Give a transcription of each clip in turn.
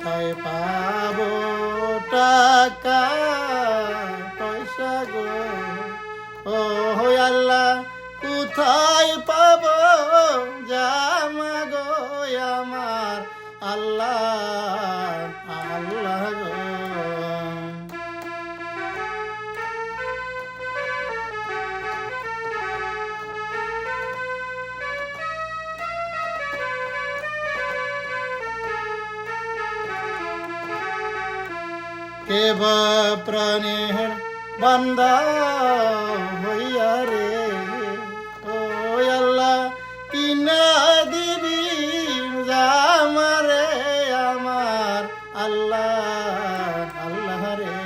কোথায় পাবো টাকা পয়সা গো, ও আল্লাহ কোথায় পাবো জামা গো আমার আল্লাহ আল্লাহ গো। কে বা প্রাণের বান্দা হইয়া রে, ও আল্লাহ কিনা দিবি জামারে আমার আল্লাহ আল্লাহ রে।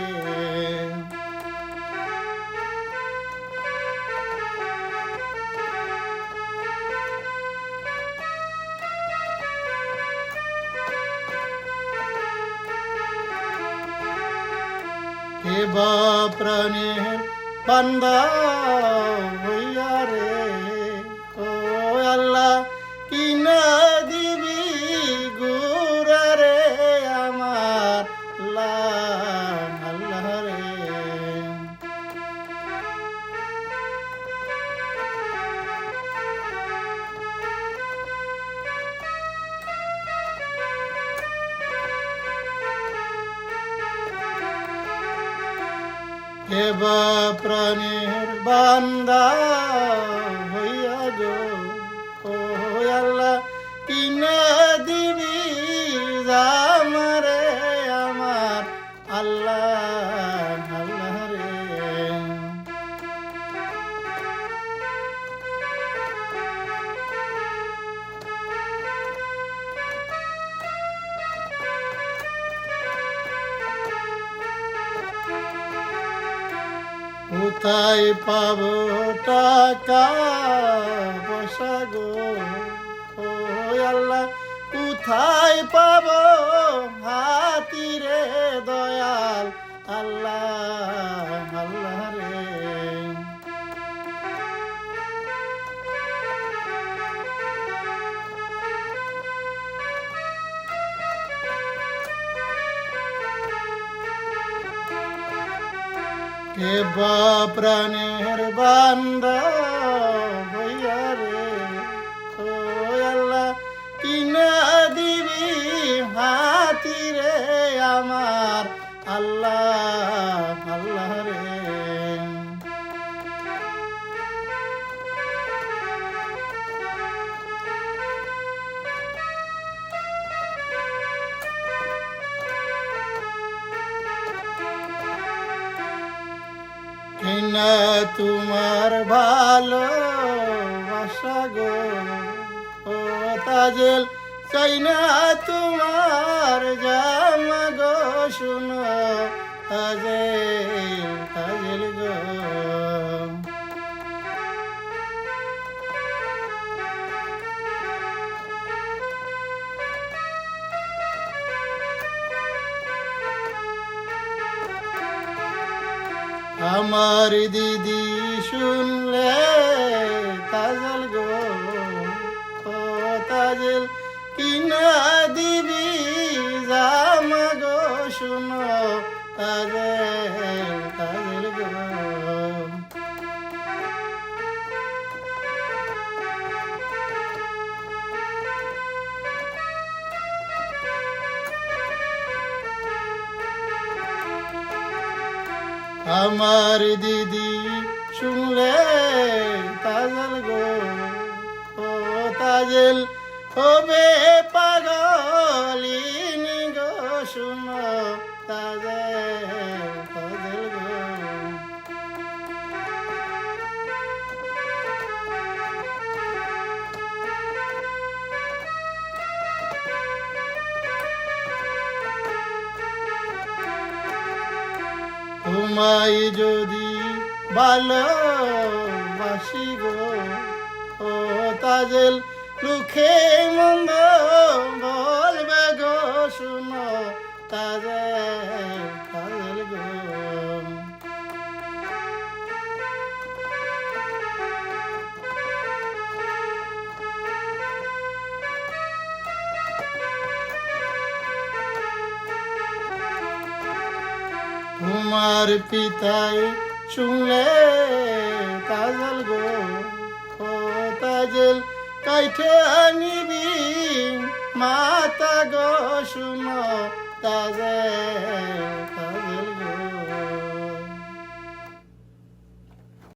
কে বা প্রাণের বান্দা হইয়া রে, ও আল্লাহ কিনা দিবি গুরা রে আমার আল্লাহ আল্লাহ রে। কে বা প্রাণের বান্দা হইয়া গো, ও আল্লাহ কিনা দিবি জামারে আমার আল্লাহ আল্লাহ রে। কোথায় পাবো টাকা পয়সা গো, ও আল্লাহ কোথায় পাবো হাতিরে দয়াল আল্লাহ আল্লাহ রে। কে বা প্রাণের বান্দা হইয়া রে, ও আল্লাহ কিনা দিবি হাতিরে আমার আল্লাহ আল্লাহ রে। কিনা তোমার ভালোবাসা গো, ও তাজেল চাই না তোমার জামা গো, শুনো তাজেল তাজেল গো। আমার দিদি শুনলে তাজেল গো, ও তাজেল কিনা দিবি জামা গো, শুনো তাজেল তাজেল গো। আমার দিদি শুনলে তাজেল গো, ও তাজেল হবে পাগলিনী গো, শুনো তাজেল তাজেল গো। তোমায় যদি ভালোবাসি গো, ও তাজেল লুখে মন্দ বলবে গো, শুনো তাজেল তাজেল গো। তোমার পিতাই শুনলে তাজল গো ও তাজল কাইঠে আনিবি মাতা গো শুনো তাজল